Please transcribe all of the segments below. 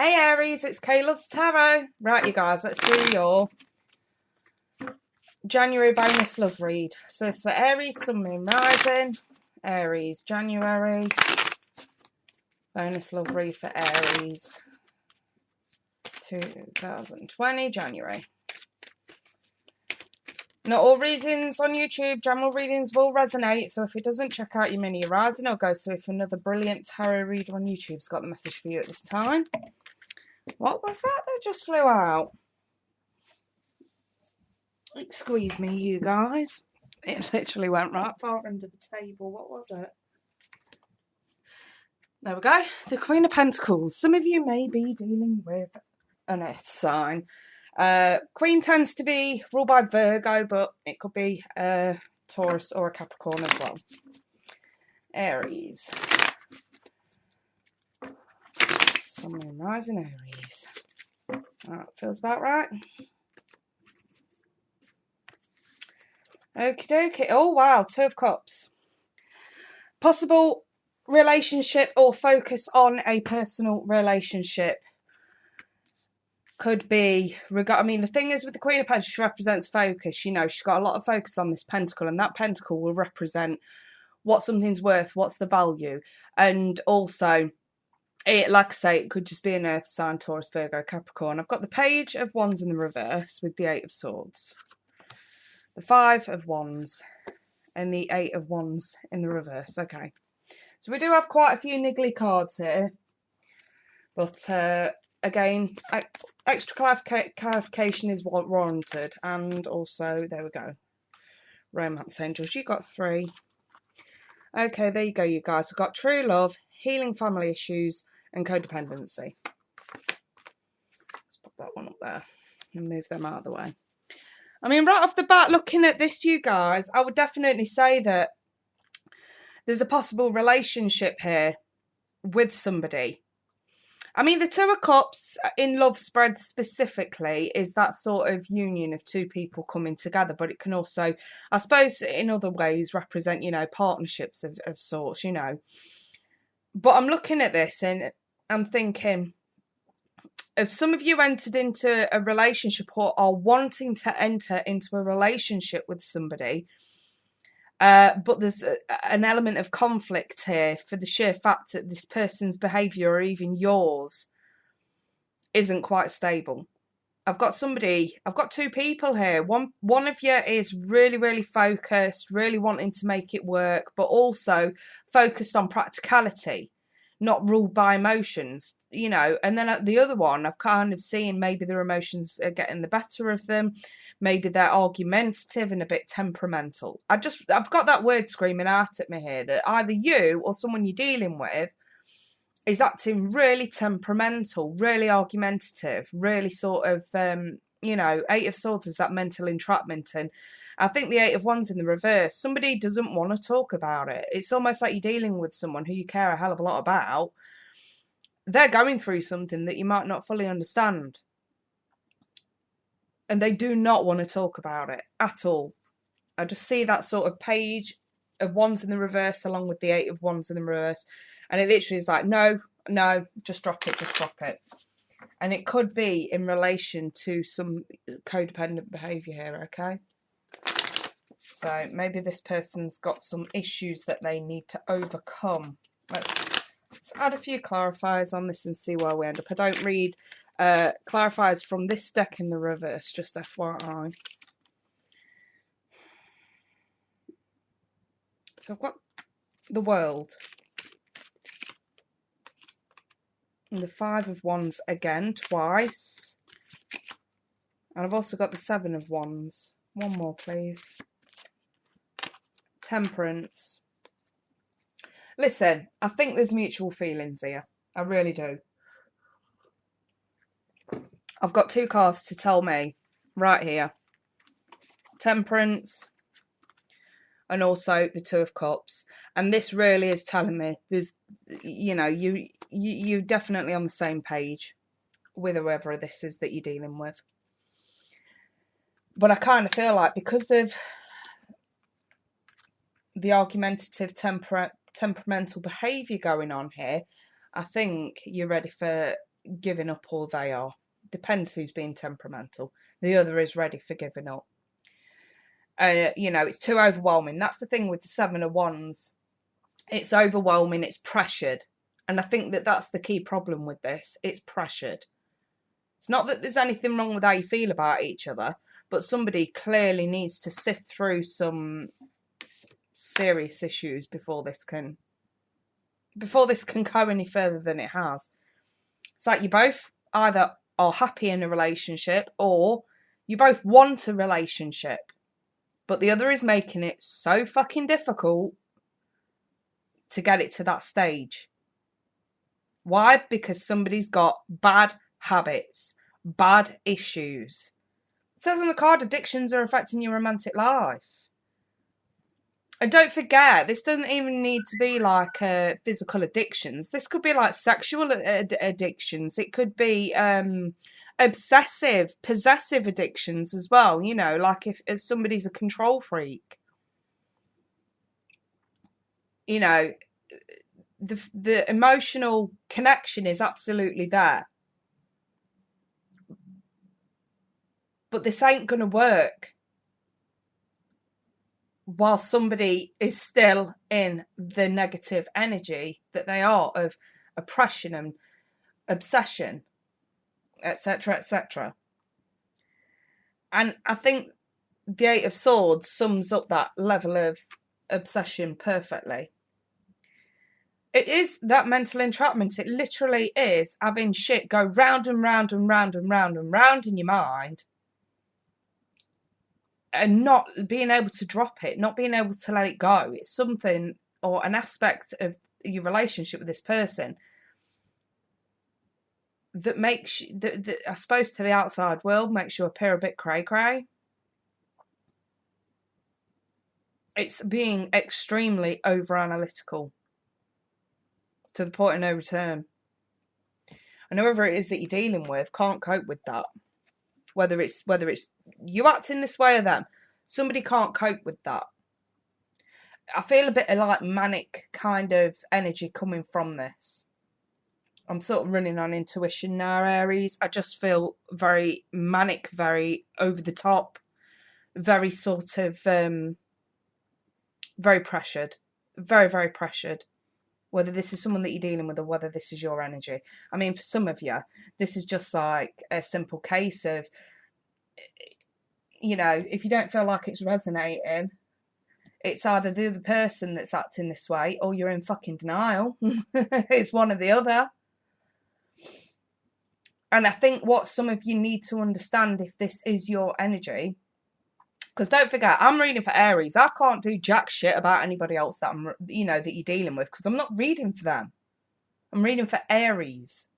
Hey Aries, it's Kay Loves Tarot. Right, you guys, let's do your January bonus love read. So it's for Aries, Sun, Moon, Rising. Aries, January. Bonus love read for Aries. 2020, January. Not all readings on YouTube, general readings will resonate. So if it doesn't, check out your mini rising or go see if another brilliant tarot reader on YouTube's got the message for you at this time. What was that just flew out? Excuse me, you guys. It literally went right far under the table. What was it? There we go. The Queen of Pentacles. Some of you may be dealing with an earth sign. Queen tends to be ruled by Virgo, but it could be a Taurus or a Capricorn as well. Aries. Sun, Moon, Rising, Aries. That feels about right. Okie dokie. Oh, wow. Two of Cups. Possible relationship or focus on a personal relationship. Could be, I mean, the thing is with the Queen of Pentacles, she represents focus. You know, she's got a lot of focus on this pentacle, and that pentacle will represent what something's worth, what's the value. And also, like I say, it could just be an earth sign, Taurus, Virgo, Capricorn. I've got the Page of Wands in the reverse with the Eight of Swords. The Five of Wands and the Eight of Wands in the reverse. Okay. So we do have quite a few niggly cards here. But again, extra clarification is warranted. And also, there we go. Romance Angels. You got 3. Okay, there you go, you guys. We've got true love, healing family issues, and codependency. Let's put that one up there and move them out of the way. I mean, right off the bat, looking at this, you guys, I would definitely say that there's a possible relationship here with somebody. I mean, the Two of Cups in love spread specifically is that sort of union of two people coming together, but it can also, I suppose, in other ways represent, you know, partnerships of sorts, you know. But I'm looking at this and I'm thinking, if some of you entered into a relationship or are wanting to enter into a relationship with somebody, but there's an element of conflict here for the sheer fact that this person's behaviour or even yours isn't quite stable. I've got two people here. One of you is really, really focused, really wanting to make it work, but also focused on practicality, not ruled by emotions, you know. And then the other one, I've kind of seen maybe their emotions are getting the better of them. Maybe they're argumentative and a bit temperamental. I've got that word screaming out at me here that either you or someone you're dealing with is acting really temperamental, really argumentative, really sort of, you know, Eight of Swords is that mental entrapment. And I think the Eight of Wands in the reverse, somebody doesn't want to talk about it. It's almost like you're dealing with someone who you care a hell of a lot about. They're going through something that you might not fully understand. And they do not want to talk about it at all. I just see that sort of Page of Wands in the reverse along with the Eight of Wands in the reverse. And it literally is like, no, just drop it, just drop it. And it could be in relation to some codependent behaviour here, okay? So maybe this person's got some issues that they need to overcome. Let's add a few clarifiers on this and see where we end up. I don't read clarifiers from this deck in the reverse, just FYI. So I've got the World. And the Five of Wands again, twice. And I've also got the Seven of Wands. One more, please. Temperance. Listen, I think there's mutual feelings here. I really do. I've got 2 cards to tell me right here. Temperance and also the Two of Cups. And this really is telling me there's, you know, you're definitely on the same page with whoever this is that you're dealing with. But I kind of feel like because of the argumentative, temperamental behaviour going on here, I think you're ready for giving up, or they are. Depends who's being temperamental. The other is ready for giving up. You know, it's too overwhelming. That's the thing with the 7 of Wands. It's overwhelming, it's pressured. And I think that that's the key problem with this. It's pressured. It's not that there's anything wrong with how you feel about each other, but somebody clearly needs to sift through some serious issues before this can go any further than it has. It's like you both either are happy in a relationship or you both want a relationship, but the other is making it so fucking difficult to get it to that stage. Why? Because somebody's got bad habits, bad issues. It says on the card, addictions are affecting your romantic life. And don't forget, this doesn't even need to be like physical addictions. This could be like sexual addictions. It could be obsessive, possessive addictions as well. You know, like if somebody's a control freak. You know, the emotional connection is absolutely there. But this ain't going to work while somebody is still in the negative energy that they are of oppression and obsession, etc., etc. And I think the 8 of Swords sums up that level of obsession perfectly. It is that mental entrapment. It literally is having shit go round and round and round and round and round in your mind and not being able to drop it, not being able to let it go. It's something or an aspect of your relationship with this person that makes you, that I suppose to the outside world, makes you appear a bit cray-cray. It's being extremely over-analytical to the point of no return. And whoever it is that you're dealing with can't cope with that. Whether it's you acting this way or them, somebody can't cope with that. I feel a bit of like manic kind of energy coming from this. I'm sort of running on intuition now, Aries. I just feel very manic, very over the top, very sort of very pressured, very, very pressured. Whether this is someone that you're dealing with or whether this is your energy. I mean, for some of you, this is just like a simple case of, you know, if you don't feel like it's resonating, it's either the other person that's acting this way or you're in fucking denial. It's one or the other. And I think what some of you need to understand, if this is your energy, because don't forget, I'm reading for Aries. I can't do jack shit about anybody else that I'm, you know, that you're dealing with, because I'm not reading for them. I'm reading for Aries.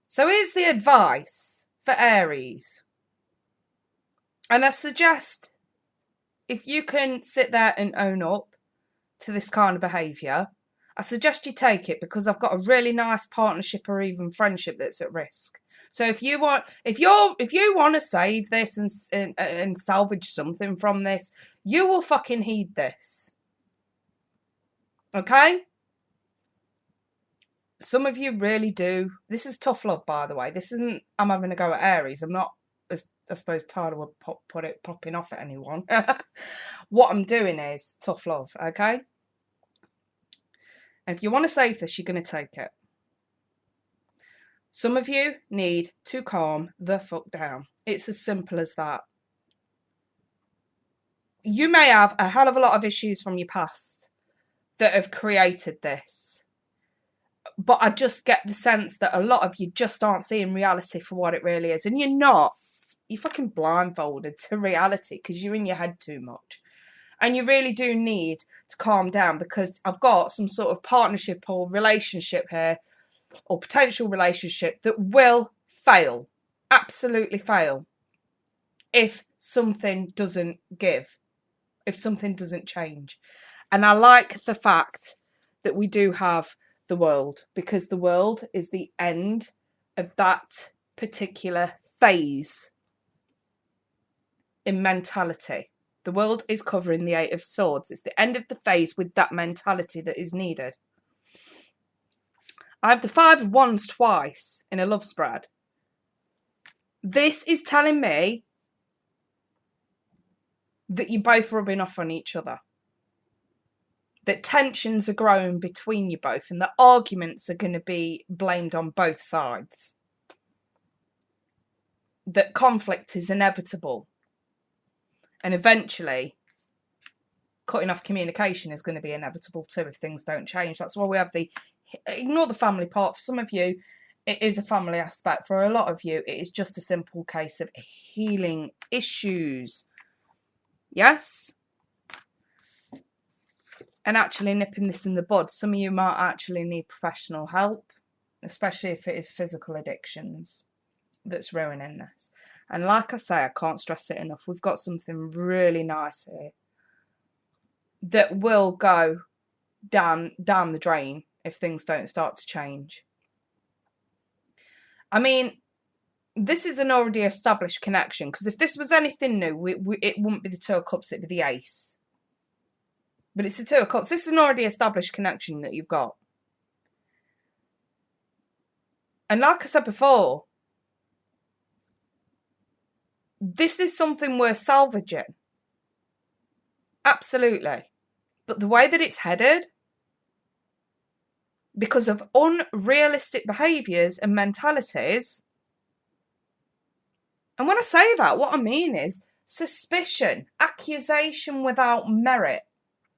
So here's the advice for Aries. And I suggest if you can sit there and own up to this kind of behaviour, I suggest you take it, because I've got a really nice partnership or even friendship that's at risk. So if you want to save this and salvage something from this, you will fucking heed this. Okay? Some of you really do. This is tough love, by the way. This isn't I'm having a go at Aries. I'm not, as I suppose Tyler would put it, popping off at anyone. What I'm doing is tough love, okay? And if you want to save this, you're going to take it. Some of you need to calm the fuck down. It's as simple as that. You may have a hell of a lot of issues from your past that have created this. But I just get the sense that a lot of you just aren't seeing reality for what it really is. And you're not. You're fucking blindfolded to reality because you're in your head too much. And you really do need to calm down, because I've got some sort of partnership or relationship here, or potential relationship, that will fail. Absolutely fail. If something doesn't give. If something doesn't change. And I like the fact that we do have the world, because the world is the end of that particular phase in mentality. The world is covering the 8 of Swords. It's the end of the phase with that mentality that is needed. I have the 5 of Wands twice in a love spread. This is telling me that you're both rubbing off on each other. That tensions are growing between you both and that arguments are going to be blamed on both sides. That conflict is inevitable. And eventually, cutting off communication is going to be inevitable too if things don't change. That's why we have the, ignore the family part. For some of you, it is a family aspect. For a lot of you, it is just a simple case of healing issues. Yes? And actually nipping this in the bud. Some of you might actually need professional help, especially if it is physical addictions that's ruining this. And like I say, I can't stress it enough. We've got something really nice here that will go down the drain if things don't start to change. I mean, this is an already established connection, because if this was anything new, it wouldn't be the 2 of Cups, it'd be the Ace. But it's the 2 of Cups. This is an already established connection that you've got. And like I said before, this is something worth salvaging. Absolutely. But the way that it's headed, because of unrealistic behaviours and mentalities, and when I say that, what I mean is suspicion, accusation without merit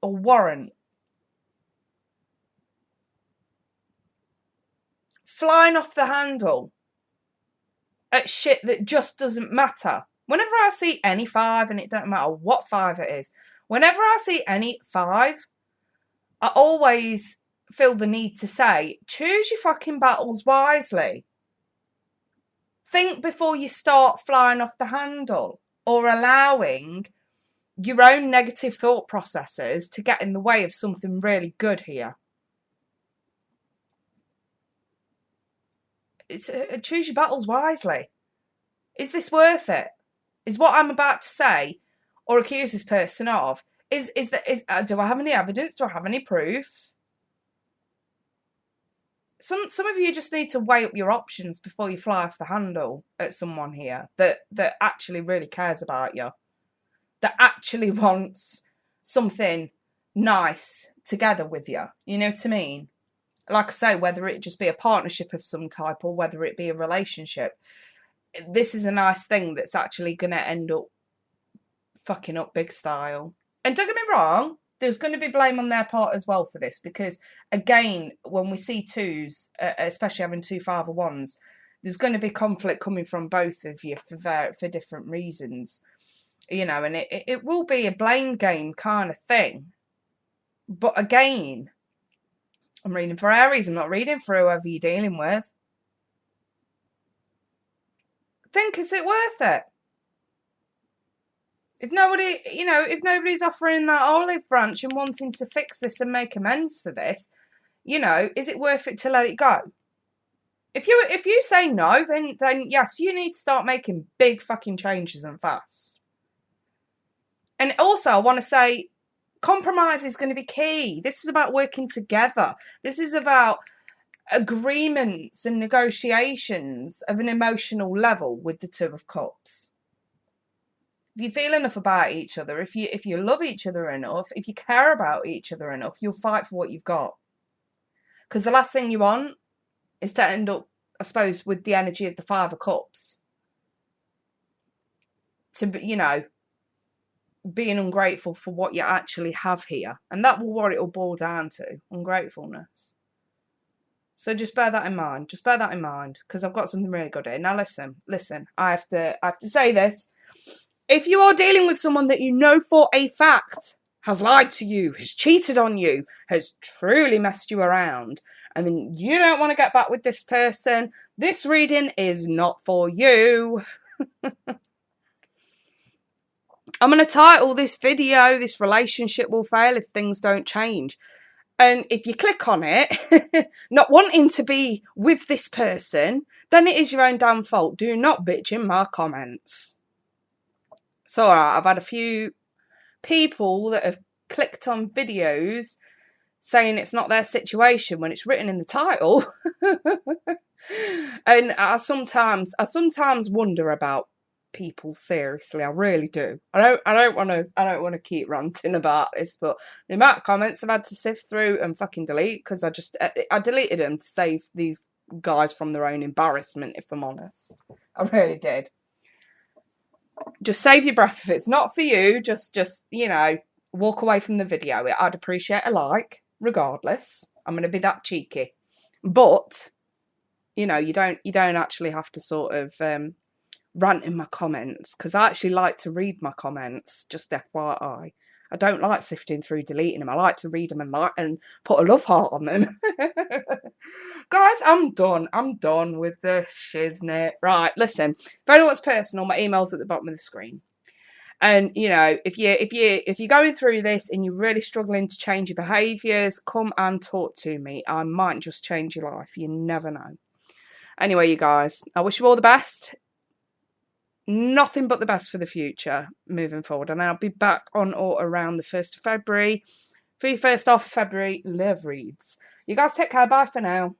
or warrant, flying off the handle at shit that just doesn't matter. Whenever I see any 5, and it don't matter what 5 it is, whenever I see any 5, I always feel the need to say, choose your fucking battles wisely. Think before you start flying off the handle or allowing your own negative thought processes to get in the way of something really good here. It's choose your battles wisely. Is this worth it? Is what I'm about to say or accuse this person of, do I have any evidence? Do I have any proof? Some of you just need to weigh up your options before you fly off the handle at someone here that actually really cares about you, that actually wants something nice together with you. You know what I mean? Like I say, whether it just be a partnership of some type or whether it be a relationship, this is a nice thing that's actually going to end up fucking up big style. And don't get me wrong, there's going to be blame on their part as well for this, because again, when we see 2s, especially having 2 5 of Wands, there's going to be conflict coming from both of you for different reasons, you know, and it will be a blame game kind of thing. But again, I'm reading for Aries, I'm not reading for whoever you're dealing with. Think, is it worth it? If nobody, you know, if nobody's offering that olive branch and wanting to fix this and make amends for this, you know, is it worth it to let it go? If you say no, then yes, you need to start making big fucking changes and fast. And also, I want to say, compromise is going to be key. This is about working together. This is about agreements and negotiations of an emotional level with the 2 of Cups. If you feel enough about each other, if you love each other enough, if you care about each other enough, you'll fight for what you've got. Because the last thing you want is to end up, I suppose, with the energy of the 5 of Cups. To, you know, being ungrateful for what you actually have here. And that will what it will boil down to, ungratefulness. So just bear that in mind. Just bear that in mind, because I've got something really good here. Now listen, I have to say this. If you are dealing with someone that you know for a fact has lied to you, has cheated on you, has truly messed you around, and then you don't want to get back with this person, this reading is not for you. I'm going to title this video, "This Relationship Will Fail If Things Don't Change." And if you click on it, not wanting to be with this person, then it is your own damn fault. Do not bitch in my comments. So I've had a few people that have clicked on videos saying it's not their situation when it's written in the title. And I sometimes wonder about people, seriously. I really do. I don't want to keep ranting about this, but the amount of comments I've had to sift through and fucking delete, because I deleted them to save these guys from their own embarrassment, if I'm honest. I really did. Just save your breath. If it's not for you, just walk away from the video. I'd appreciate a like, regardless. I'm going to be that cheeky. But, you don't actually have to sort of rant in my comments, because I actually like to read my comments, just FYI. I don't like sifting through, deleting them. I like to read them and put a love heart on them. Guys, I'm done with this shiznit. Right, listen. If anyone's personal, my email's at the bottom of the screen. And if you're going through this and you're really struggling to change your behaviours, come and talk to me. I might just change your life. You never know. Anyway, you guys, I wish you all the best. Nothing but the best for the future moving forward. And I'll be back on or around the 1st of February for your first half of February love reads. You guys take care. Bye for now.